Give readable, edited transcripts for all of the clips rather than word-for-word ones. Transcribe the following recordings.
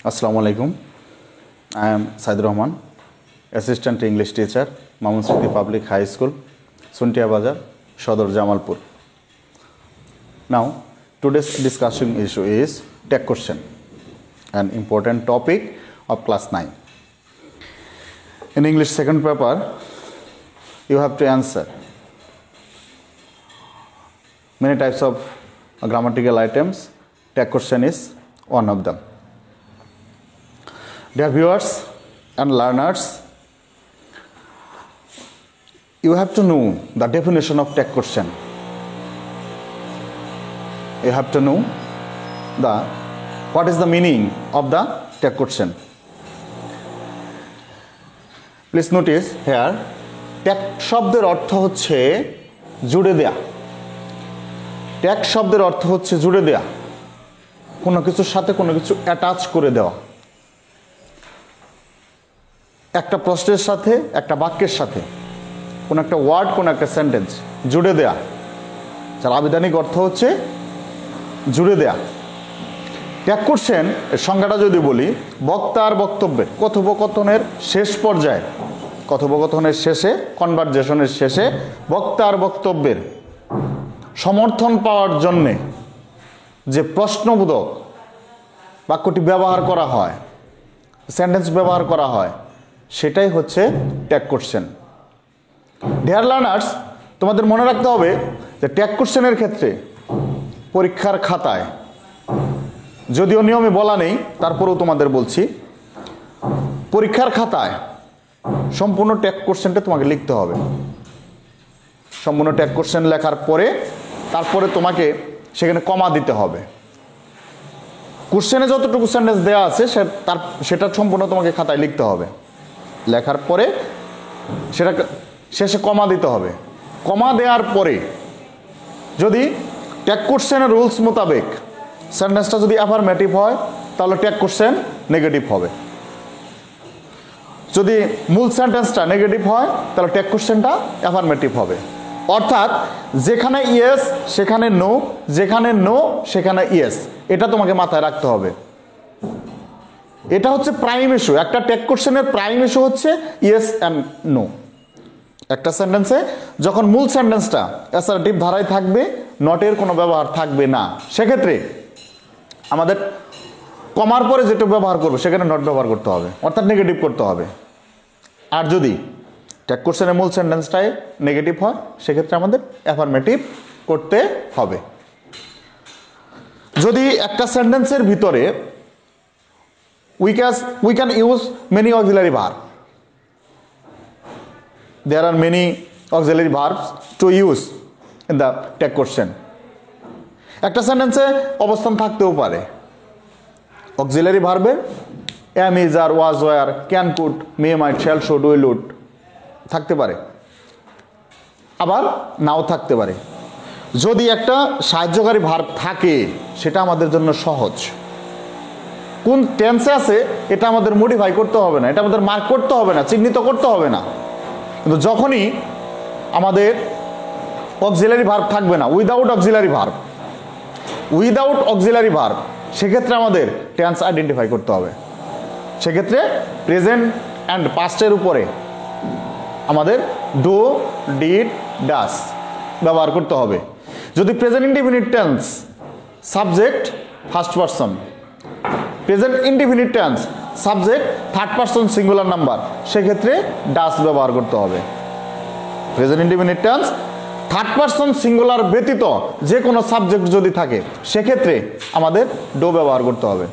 Assalamu alaikum. I am Said Rahman, Assistant English Teacher, Mamun City Public High School, Suntia Bazar, Shodor Jamalpur. Now, today's discussion issue is tech question, an important topic of class 9. In English second paper, you have to answer many types of grammatical items. Tech question is one of them. Dear viewers and learners, you have to know the definition of tech question. You have to know what is the meaning of the tech question. Please notice here, tech শব্দের অর্থ হচ্ছে জুড়ে দেয়া। Tag শব্দের অর্থ হচ্ছে জুড়ে দেয়া, কোনো কিছুর সাথে কোনো কিছু অ্যাটাচ করে দেওয়া, একটা প্রশ্নের সাথে একটা বাক্যের সাথে কোনো একটা ওয়ার্ড কোনো একটা সেন্টেন্স জুড়ে দেয়া, যার আবিধানিক অর্থ হচ্ছে জুড়ে দেয়া। ট্যাগ কোশ্চেন এর সংজ্ঞাটা যদি বলি, বক্তার বক্তব্যের কথোপকথনের শেষ পর্যায়ে, কথোপকথনের শেষে, কনভারজেশনের শেষে বক্তার বক্তব্যের সমর্থন পাওয়ার জন্যে যে প্রশ্নবোধক বাক্যটি ব্যবহার করা হয়, সেন্টেন্স ব্যবহার করা হয়, সেটাই হচ্ছে ট্যাগ কোশ্চেন। ডিয়ার লার্নার্স, তোমাদের মনে রাখতে হবে যে ট্যাগ কোশ্চেনের ক্ষেত্রে পরীক্ষার খাতায়, যদিও নিয়মে বলা নেই তারপরেও তোমাদের বলছি, পরীক্ষার খাতায় সম্পূর্ণ ট্যাগ কোশ্চেনটা তোমাকে লিখতে হবে। সম্পূর্ণ ট্যাগ কোশ্চেন লেখার পরে তারপরে তোমাকে সেখানে কমা দিতে হবে। কোশ্চেনে যতটুকু সেন্টেন্স দেওয়া আছে সেটা সম্পূর্ণ তোমাকে খাতায় লিখতে হবে। লেখার পরে সেটা শেষে কমা দিতে হবে। কমা দেওয়ার পরে যদি ট্যাগ কোশ্চেনের রুলস মোতাবেক সেন্টেন্সটা যদি অ্যাফারমেটিভ হয় তাহলে ট্যাগ কোশ্চেন নেগেটিভ হবে। যদি মূল সেন্টেন্সটা নেগেটিভ হয় তাহলে ট্যাগ কোশ্চেনটা অ্যাফারমেটিভ হবে। অর্থাৎ যেখানে ইয়েস সেখানে নো, যেখানে নো সেখানে ইয়েস, এটা তোমাকে মাথায় রাখতে হবে। এটা হচ্ছে প্রাইম ইস্যু। একটা ট্যাগ কোশ্চেনের প্রাইম ইস্যু হচ্ছে ইয়েস অ্যান্ড নো। একটা সেন্টেন্সে যখন মূল সেন্টেন্সটা অ্যাসার্টিভ ধারায় থাকবে, নটের কোনো ব্যবহার থাকবে না, সেক্ষেত্রে আমাদের কমার পরে যেটা ব্যবহার করবে সেখানে নট ব্যবহার করতে হবে, অর্থাৎ নেগেটিভ করতে হবে। আর যদি ট্যাগ কোশ্চেনের মূল সেন্টেন্সটাই নেগেটিভ হয় সেক্ষেত্রে আমাদের অ্যাফারমেটিভ করতে হবে। যদি একটা সেন্টেন্সের ভিতরে we can use many auxiliary verb. There are many auxiliary verbs to use in the tag question. একটা সেন্টেন্সে অবস্থান থাকতেও পারে। অক্সিলারি ভার্বে am, is, are, was, were, can, could, may, might, shall, should, will, would থাকতে পারে, আবার নাও থাকতে পারে। যদি একটা সাহায্যকারী ভার্ব থাকে সেটা আমাদের জন্য সহজ। কোন টেন্সে আছে এটা আমাদের মডিফাই করতে হবে না, এটা আমাদের মার্ক করতে হবে না, চিহ্নিত করতে হবে না। কিন্তু যখনই আমাদের অক্সিলারি ভার্ব থাকবে না, উইদাউট অক্সিলারি ভার্ব, সেক্ষেত্রে আমাদের টেন্স আইডেন্টিফাই করতে হবে। সেক্ষেত্রে প্রেজেন্ট অ্যান্ড পাস্টের উপরে আমাদের ডু, ডিড, ডাস ব্যবহার করতে হবে। যদি present indefinite tense, subject first person, present indefinite tense, subject third person singular number, সেক্ষেত্রে ডাস ব্যবহার করতে হবে। Present indefinite tense, third person singular ব্যতীত যে কোনো সাবজেক্ট যদি থাকে সেক্ষেত্রে আমাদের ডো ব্যবহার করতে হবে।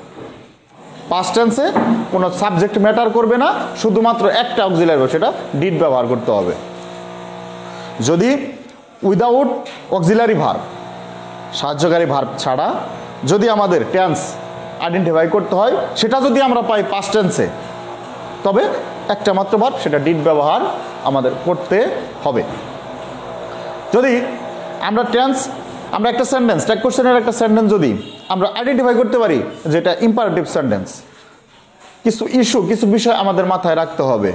পাস্ট টেন্সে কোনো সাবজেক্ট ম্যাটার করবে না, শুধুমাত্র একটা অক্সিলারি ভার্ব, সেটা ডিড ব্যবহার করতে হবে। যদি উইদাউট অক্সিলারি ভার্ব, সাহায্যকারী ভার্ব ছাড়া যদি আমাদের টেন্স আইডেন্টিফাই করতে হয়, সেটা যদি আমরা পাই পাস্ট টেন্সে, তবে একটা মাত্র ভার্ব, সেটা ডিড ব্যবহার আমাদের করতে হবে। যদি আমরা একটা সেন্টেন্স, ট্যাগ কোশ্চেনের একটা সেন্টেন্স যদি আমরা আইডেন্টিফাই করতে পারি যেটা ইম্পারেটিভ সেন্টেন্স, কিছু বিষয় আমাদের মাথায় রাখতে হবে।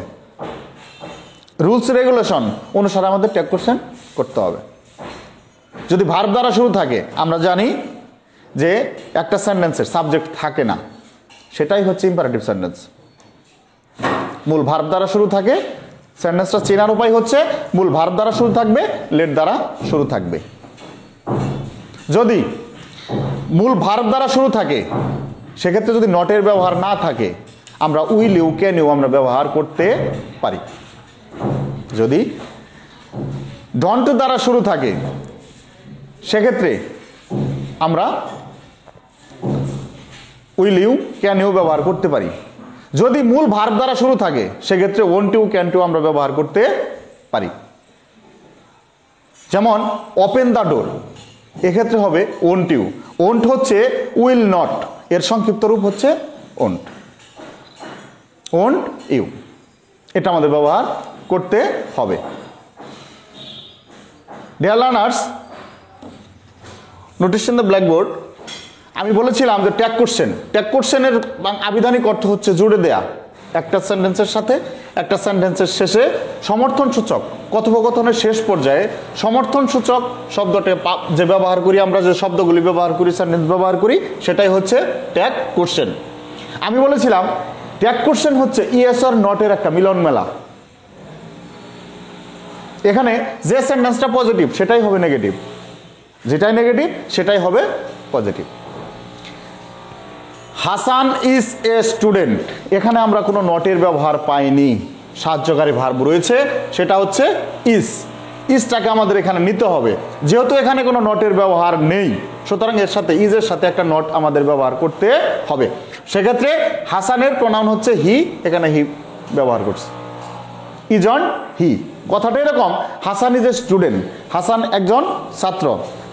রুলস রেগুলেশন অনুসারে আমাদের ট্যাগ কোশ্চেন করতে হবে। যদি ভার্ব দ্বারা শুরু থাকে, আমরা জানি যে একটা সেন্টেন্সের সাবজেক্ট থাকে না, সেটাই হচ্ছে ইম্পারেটিভ সেন্টেন্স। মূল ভার্ব দ্বারা শুরু থাকে, সেন্টেন্সটা চেনার উপায় হচ্ছে মূল ভার্ব দ্বারা শুরু থাকবে, লেট দ্বারা শুরু থাকবে। যদি মূল ভার্ব দ্বারা শুরু থাকে সেক্ষেত্রে যদি নটের ব্যবহার না থাকে আমরা উইল ইউ ক্যান ইউ আমরা ব্যবহার করতে পারি। যদি ডন্ট দ্বারা শুরু থাকে সেক্ষেত্রে আমরা উইল ইউ ক্যান ইউ ব্যবহার করতে পারি। যদি মূল ভার্ব দ্বারা শুরু থাকে সেক্ষেত্রে ওন্ট ইউ ক্যান্ট ইউ আমরা ব্যবহার করতে পারি। যেমন ওপেন দ্য ডোর, এক্ষেত্রে হবে ওন্ট ইউ। ওন্ট হচ্ছে উইল নট, এর সংক্ষিপ্ত রূপ হচ্ছে ওন্ট। ওন্ট ইউ, এটা আমাদের ব্যবহার করতে হবে। Dear learners, notice in the blackboard, আমি বলেছিলাম যে ট্যাগ কোশ্চেনের আবিধানিক অর্থ হচ্ছে জুড়ে দেয়া। একটা সেন্টেন্সের সাথে একটা সেন্টেন্সের শেষে সমর্থন সূচক, কথোপকথনের শেষ পর্যায়ে সমর্থন সূচক শব্দটা যে ব্যবহার করি, আমরা যে শব্দগুলি ব্যবহার করি, সেন্টেন্স ব্যবহার করি, সেটাই হচ্ছে ট্যাগ কোশ্চেন। আমি বলেছিলাম ট্যাগ কোশ্চেন হচ্ছে ইয়েস অর নটের একটা মিলন মেলা। এখানে যে সেন্টেন্সটা পজিটিভ সেটাই হবে নেগেটিভ, যেটাই নেগেটিভ সেটাই হবে positive. Hasan is a student, এখানে আমরা কোনো নটের ব্যবহার পাইনি, সাহায্যকারী ভার্ব রয়েছে, সেটা হচ্ছে ইজ। ইজটাকে আমাদের এখানে নিতে হবে। যেহেতু এখানে কোনো নটের ব্যবহার নেই সুতরাং এর সাথে ইজের সাথে একটা নট আমাদের ব্যবহার করতে হবে। সেক্ষেত্রে হাসানের প্রনাউন হচ্ছে হি, এখানে হি ব্যবহার করছে। ইজ অন হি, কথাটা এরকম, Hasan is a student, Hasan একজন ছাত্র।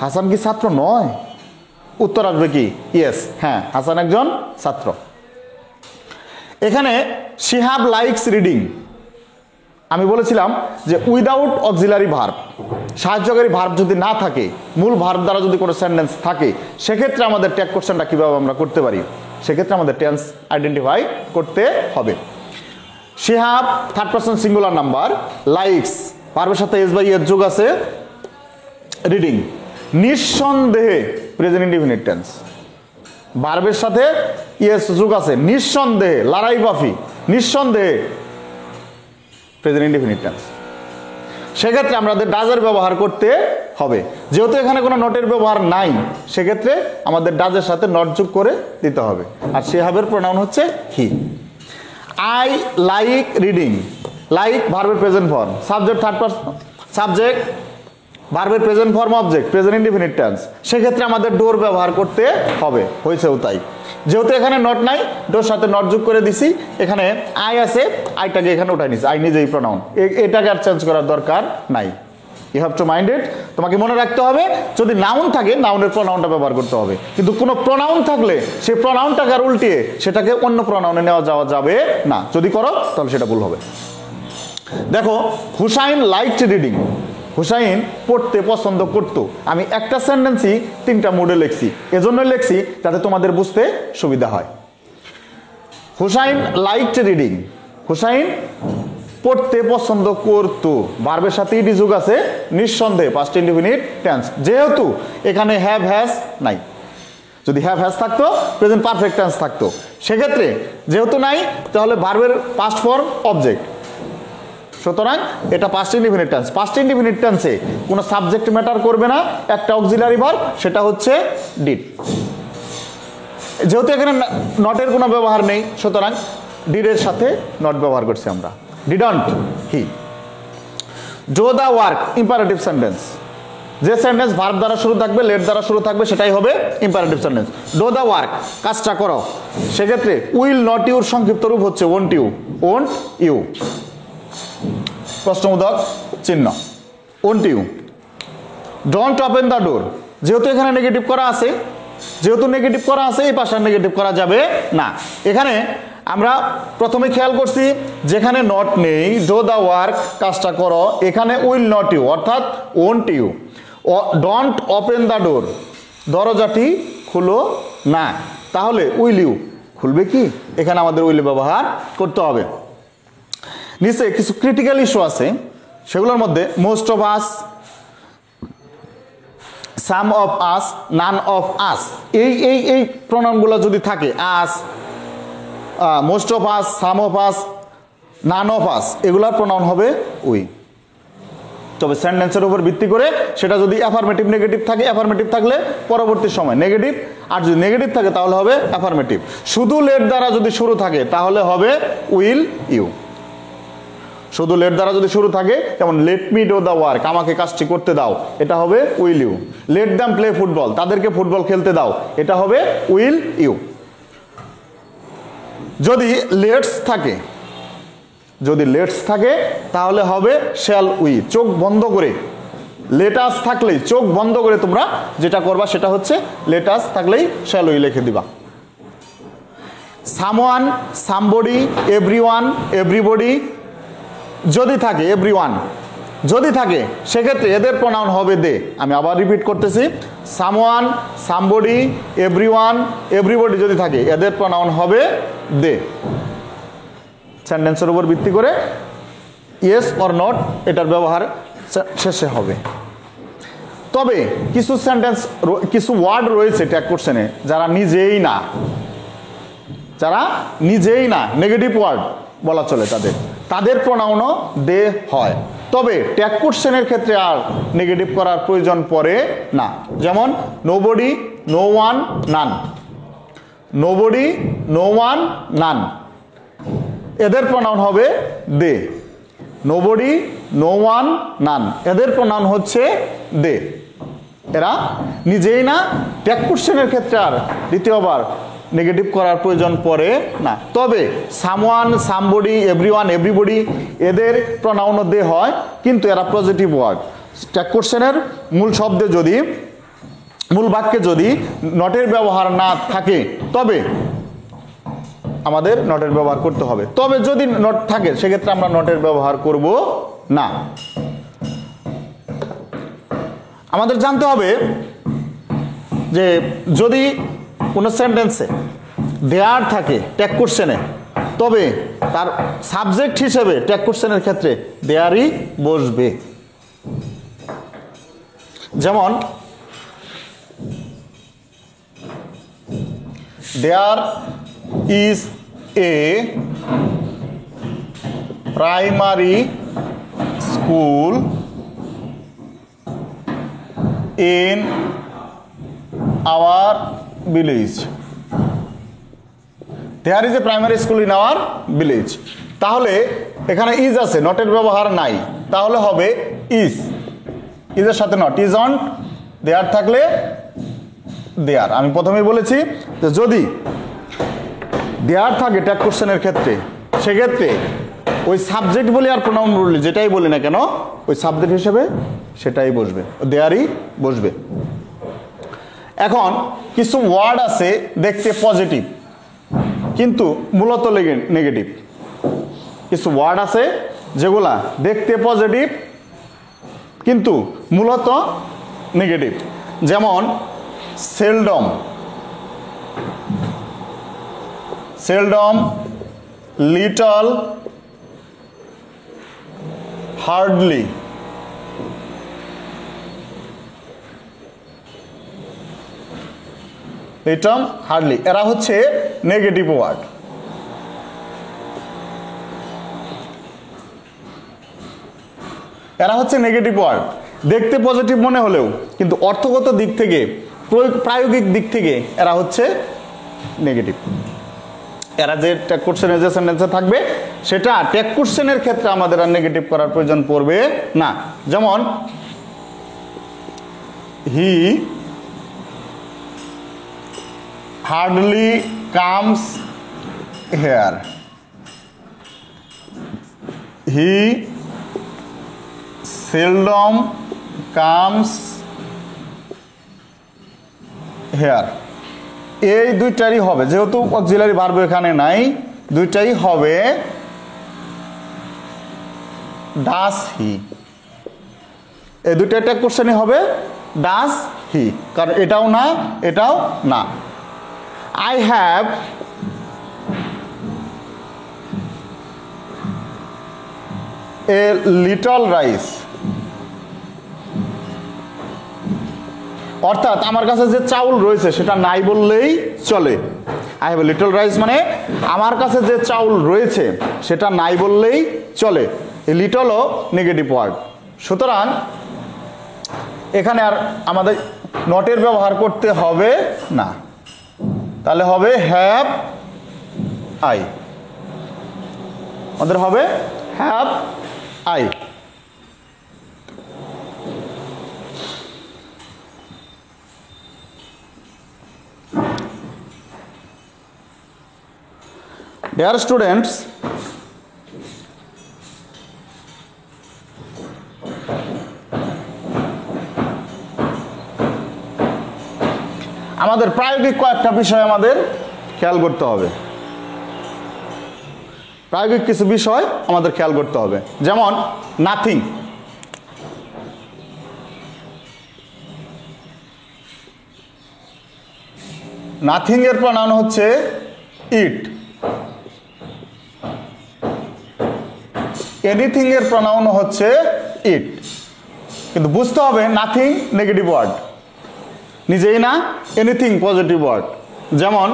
হাসান কি ছাত্র নয়? উত্তর আসবে কি ইয়েস, হ্যাঁ হাসান একজন ছাত্র। এখানে শিহাব লাইকস রিডিং, আমি বলেছিলাম যে উইদাউট অক্সিলারি ভার্ব, সাহায্যকারী ভার্ব যদি না থাকে, মূল ভার্ব দ্বারা যদি কোনো সেন্টেন্স থাকে সেক্ষেত্রে আমাদের ট্যাগ কোশ্চেনটা কীভাবে আমরা করতে পারি, সেক্ষেত্রে আমাদের টেন্স আইডেন্টিফাই করতে হবে। Shihab third person singular number, likes ভার্বের সাথে এস বাই এর যোগ আছে, রিডিং নিঃসন্দেহে প্রেজেন্ট ইনডিফিনিট টেন্স, ভার্বের সাথে ইয়েস যোগ আছে, নিঃসন্দেহে লড়াই বাফি, নিঃসন্দেহে প্রেজেন্ট ইনডিফিনিট টেন্স। সেক্ষেত্রে আমাদের ডাজের ব্যবহার করতে হবে। যেহেতু এখানে কোনো নটের ব্যবহার নাই সেক্ষেত্রে আমাদের ডাজের সাথে নট যোগ করে দিতে হবে। আর শিহাবের প্রোনাউন হচ্ছে he. I like reading, like ভার্বের present form, subject third person, subject ভার্বের present form object present indefinite tense, সেক্ষেত্রে আমাদের ডোর ব্যবহার করতে হবে, হয়েছেও তাই। যেহেতু এখানে নট নাই ডোর সাথে নট যোগ করে দিছি, এখানে আই আছে, আইটাকে এখানে উঠাই নিছি, আই নিজেই প্রোনাউন, এটাকে আর চেঞ্জ করার দরকার নাই। You have to mind it, তোমাকে মনে রাখতে হবে যদি নাউন থাকে নাউনের প্রোনাউনটা ব্যবহার করতে হবে, কিন্তু কোনো প্রোনাউন থাকলে সেই প্রোনাউনটাকে আর উল্টিয়ে সেটাকে অন্য প্রোনাউনে নেওয়া যাওয়া যাবে না। যদি করো তাহলে সেটা ভুল হবে। দেখো হুসাইন লাইকড রিডিং, হুসাইন পড়তে পছন্দ করত। আমি একটা সেন্টেন্সই তিনটা মোডে লিখছি, এজন্য লিখছি যাতে তোমাদের বুঝতে সুবিধা হয়। হুসাইন লাইকড রিডিং, হুসাইন পড়তে পছন্দ করত, ভার্বের সাথে ইডি যোগ আছে, নিঃসন্দেহে পাস্ট ইনডিফিনিট টেন্স। যেহেতু এখানে হ্যাভ হ্যাজ নাই, যদি হ্যাভ হ্যাজ থাকতো প্রেজেন্ট পারফেক্ট টেন্স থাকতো, সেক্ষেত্রে যেহেতু নাই তাহলে ভার্বের পাস্ট ফর্ম অবজেক্ট, সুতরাং এটা past indefinite tense. Past indefinite টেন্সে কোনো সাবজেক্ট ম্যাটার করবে না, একটা অক্সিলারি ভার্ব, সেটা হচ্ছে ডিড। যেহেতু এখানে নটের কোনো ব্যবহার নেই সুতরাং ডিডের সাথে নট ব্যবহার করছি আমরা, didn't he. Do the work imperative sentence, যে সেন্টেন্স ভার্ব দ্বারা শুরু থাকবে, লেট দ্বারা শুরু থাকবে, সেটাই হবে imperative sentence. Do the work, কাজটা করো, সেক্ষেত্রে উইল নট ইউর সংক্ষিপ্ত রূপ হচ্ছে ওন্ট ইউ, ওন্ট ইউ প্রশ্নবোধক চিহ্ন, won't you. Don't open the door, যেহেতু এখানে নেগেটিভ করা আছে, যেহেতু নেগেটিভ করা আছে এই পাশে নেগেটিভ করা যাবে না। এখানে আমরা প্রথমে খেয়াল করছি যেখানে নট নেই, ডু দ্য ওয়ার্ক কাজটা করো, এখানে উইল নট ইউ অর্থাৎ won't you. Don't open the door, দরজাটি খুলো না, তাহলে উইল ইউ খুলবে কি? এখানে আমাদের উইল ব্যবহার করতে হবে। নিচে কিছু ক্রিটিক্যাল ইস্যু আছে, সেগুলোর মধ্যে most of us, some of us, none of us, এই প্রোনাউনগুলো যদি থাকে, us most of us, some of us, none of us, এগুলার প্রোনাউন হবে উই। তবে সেন্টেন্সের উপর ভিত্তি করে সেটা যদি অ্যাফার্মেটিভ নেগেটিভ থাকে, অ্যাফার্মেটিভ থাকলে পরবর্তী সময় নেগেটিভ, আর যদি নেগেটিভ থাকে তাহলে হবে অ্যাফার্মেটিভ। শুধু লেট দ্বারা যদি শুরু থাকে তাহলে হবে উইল ইউ। শুধু লেট দ্বারা যদি শুরু থাকে, যেমন let me do the work, আমাকে কাজটি করতে দাও, এটা হবে will you. Let them play football, তাদেরকে ফুটবল খেলতে দাও, এটা হবে উইল ইউ। যদি লেটস থাকে, যদি লেটস থাকে তাহলে হবে শ্যাল উই। চোখ বন্ধ করে, লেটাস থাকলেই চোখ বন্ধ করে তোমরা যেটা করবা সেটা হচ্ছে লেটাস থাকলেই শ্যাল উই লিখে দিবা। সামওয়ান, সামবডি, এভরিওয়ান, এভরিবডি যদি থাকে, এভরিওয়ান যদি থাকে সেক্ষেত্রে এদের প্রোনাউন হবে দে। আমি আবার রিপিট করতেছি, সামওয়ান, সামবডি, এভরিওয়ান, এভরিবডি যদি থাকে এদের প্রোনাউন হবে দে। সেন্টেন্সের উপর ভিত্তি করে ইয়েস অর নট এটার ব্যবহার শেষে হবে। তবে কিছু সেন্টেন্স, কিছু ওয়ার্ড রয়েছে ট্যাগ কোশ্চেনে যারা নিজেই না, যারা নিজেই না, নেগেটিভ ওয়ার্ড বলা চলে তাদের, তাদের প্রোনাউনও দে হয়। তবে ট্যাগ কোশ্চেনের ক্ষেত্রে আর নেগেটিভ করার প্রয়োজন পড়ে না। যেমন নোবডি, নো ওয়ান, নান। নোবডি, নো ওয়ান, নান, এদের প্রোনাউন হবে দে। নোবডি, নো ওয়ান, নান, এদের প্রোনাউন হচ্ছে দে। এরা নিজেই না, ট্যাগ কোশ্চেনের ক্ষেত্রে আর দ্বিতীয়বার নেগেটিভ করার প্রয়োজন পড়ে না। তবে সামওয়ান, সামবডি, এভরিওয়ান, এভরিবডি এদের প্রোনাউনও দে হয়, কিন্তু এরা পজিটিভ ওয়ার্ড। ট্যাগ কোশ্চেনের মূল শব্দে যদি, মূল বাক্যে যদি নটের ব্যবহার না থাকে তবে আমাদের নটের ব্যবহার করতে হবে। তবে যদি নট থাকে সেক্ষেত্রে আমরা নটের ব্যবহার করব না। আমাদের জানতে হবে যে যদি কোনো সেন্টেন্সে দেয়ার থাকে ট্যাগ কোশ্চেনে, তবে তার সাবজেক্ট হিসেবে ট্যাগ কোশ্চেনের ক্ষেত্রে দেয়ারই বসবে। যেমন দেয়ার is a primary school in our village. There is a primary school in our village. তাহলে এখানে ইজ আছে, নটের ব্যবহার নাই, তাহলে হবে ইজ। ইজের সাথে নট, ইজ অন, দেয়ার থাকলে দেয়ার। আমি প্রথমেই বলেছি যে যদি দেয়ার থাকে ট্যাগ কোশ্চেনের ক্ষেত্রে সেক্ষেত্রে ওই সাবজেক্ট বলি আর প্রোনাউন বলি যেটাই বলি না কেন ওই সাবজেক্ট হিসেবে সেটাই বসবে, দেয়ারই বসবে। এখন কিছু ওয়ার্ড আছে দেখতে পজিটিভ কিন্তু মূলত নেগেটিভ। কিছু ওয়ার্ড আছে যেগুলা দেখতে পজিটিভ কিন্তু মূলত নেগেটিভ। যেমন seldom, seldom, little, hardly. Little, hardly এরা হচ্ছে নেগেটিভ ওয়ার্ড। এরা হচ্ছে নেগেটিভ ওয়ার্ড, দেখতে পজিটিভ মনে হলেও কিন্তু অর্থগত দিক থেকে, প্রায়োগিক দিক থেকে এরা হচ্ছে নেগেটিভ। এরা যে ট্যাগ কোশ্চেনে যে সেন্টেন্সে থাকবে সেটা ট্যাগ কোশ্চেনের ক্ষেত্রে আমাদের আর নেগেটিভ করার প্রয়োজন পড়বে না। যেমন হি হার্ডলি কামস হেয়ার, হি সেলডম কামস হেয়ার। এই দুইটারই হবে, যেহেতু অক্সিলারি ভার্ব এখানে নাই, দুইটাই হবে ডাস হি। এই দুইটা ট্যাগ কোশ্চেনই হবে ডাস হি, কারণ এটাও না এটাও না। I have a little rice, অর্থাৎ আমার কাছে যে চাউল রয়েছে সেটা নাই বললেই চলে। I have a little rice মানে আমার কাছে যে চাউল রয়েছে সেটা নাই বললেই চলে। এই লিটলও নেগেটিভ ওয়ার্ড, সুতরাং এখানে আর আমাদের নটের ব্যবহার করতে হবে না, তাহলে হবে হ্যাভ আই, আমাদের হবে হ্যাভ আই। Dear students, আমাদের প্রায়োগিক কয়েকটা বিষয় আমাদের খেয়াল করতে হবে। প্রায়োগিক কিছু বিষয় আমাদের খেয়াল করতে হবে, যেমন নাথিং। নাথিং এর প্রনাউন হচ্ছে ইট। এনিথিং এর প্রনাউন হচ্ছে ইট, কিন্তু বুঝতে হবে নাথিং নেগেটিভ ওয়ার্ড নিজেই না, এনিথিং পজিটিভ ওয়ার্ড। যেমন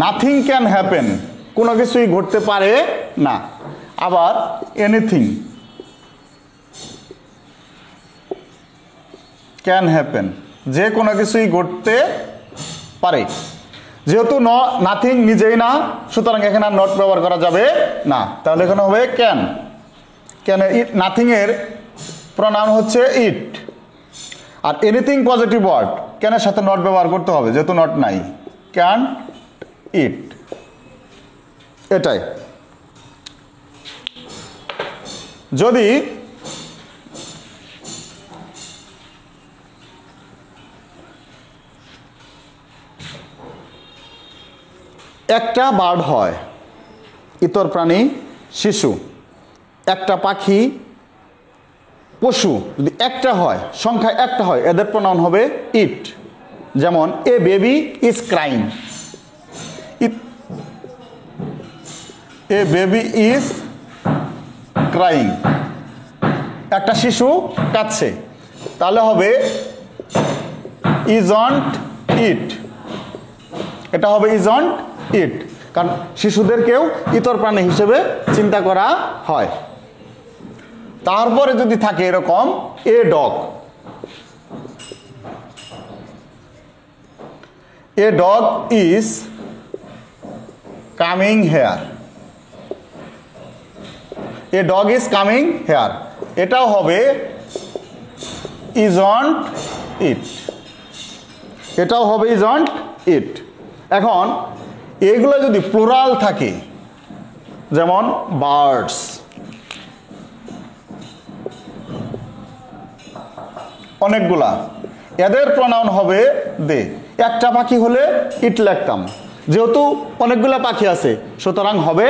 নাথিং ক্যান হ্যাপেন, কোনো কিছুই ঘটতে পারে না। আবার এনিথিং ক্যান হ্যাপেন, যে কোনো কিছুই ঘটতে পারে। যেহেতু নাথিং নিজেই না, সুতরাং এখানে আর নট ব্যবহার করা যাবে না, তাহলে এখানে হবে ক্যান। ক্যান ইট, নাথিং এর প্রনাউন হচ্ছে ইট। আর এনিথিং পজিটিভ ওয়ার্ড, ক্যানের সাথে নট ব্যবহার করতে হবে যেহেতু নট নাই, ক্যান ইট, এটাই। যদি একটা বার্ড হয়, ইতর প্রাণী শিশু, একটা পাখি পশু, যদি একটা হয়, সংখ্যা একটা হয়, এদের প্রনাউন হবে ইট। যেমন a baby is crying, a baby is crying, একটা শিশু কাঁদছে, তাহলে হবে ইজন্ট ইট, এটা হবে ইজন্ট ইট, কারণ শিশুদেরকেও ইতর প্রাণী হিসেবে চিন্তা করা হয়। তারপরে যদি থাকে এরকম a dog, a dog is coming here, a dog is coming here, এটাও হবে ইজন্ট ইট, এটাও হবে ইজন্ট ইট। এখন এগুলো যদি প্লুরাল থাকে, যেমন বার্ডস, অনেকগুলা, এদের প্রনাউন হবে দে। একটা পাখি হলে ইট লিখতাম, যেহেতু অনেকগুলা পাখি আছে সুতরাং হবে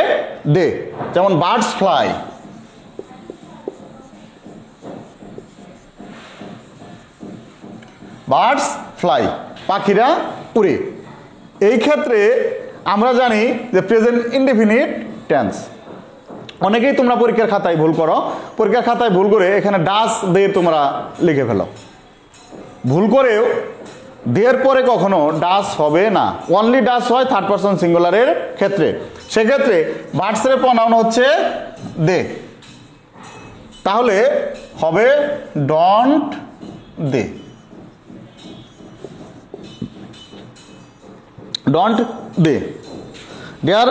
দে। যেমন বার্ডস ফ্লাই, বার্ডস ফ্লাই, পাখিরা উড়ে। এই ক্ষেত্রে আমরা জানি যে প্রেজেন্ট ইনডেফিনিট টেন্স। অনেকেই তোমরা পরীক্ষার খাতায় ভুল করো, পরীক্ষার খাতায় ভুল করে এখানে ডাস দিয়ে তোমরা লিখে ফেলো। ভুল করেও দেয়ের পরে কখনো ডাস হবে না, অনলি ডাস হয় থার্ড পারসন সিঙ্গুলারের ক্ষেত্রে। সেক্ষেত্রে বার্ডসের প্রনাউন হচ্ছে দে, তাহলে হবে don't they, don't they. Dear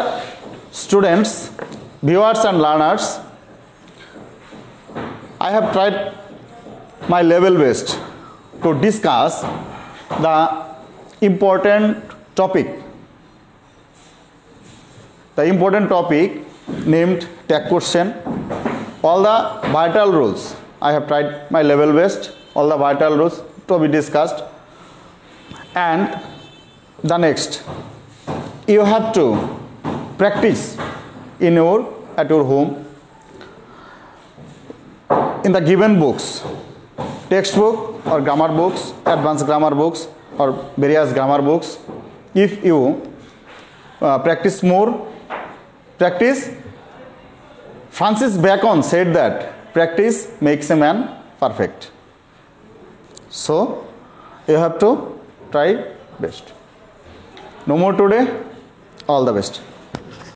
students, viewers and learners, I have tried my level best to discuss the important topic. The important topic named tag question, all the vital rules. I have tried my level best, all the vital rules to be discussed. And the next, you have to practice at your home in the given books, textbook or grammar books, advanced grammar books or various grammar books. If you practice more, practice Francis Bacon said that practice makes a man perfect. So you have to try best. No more today. All the best.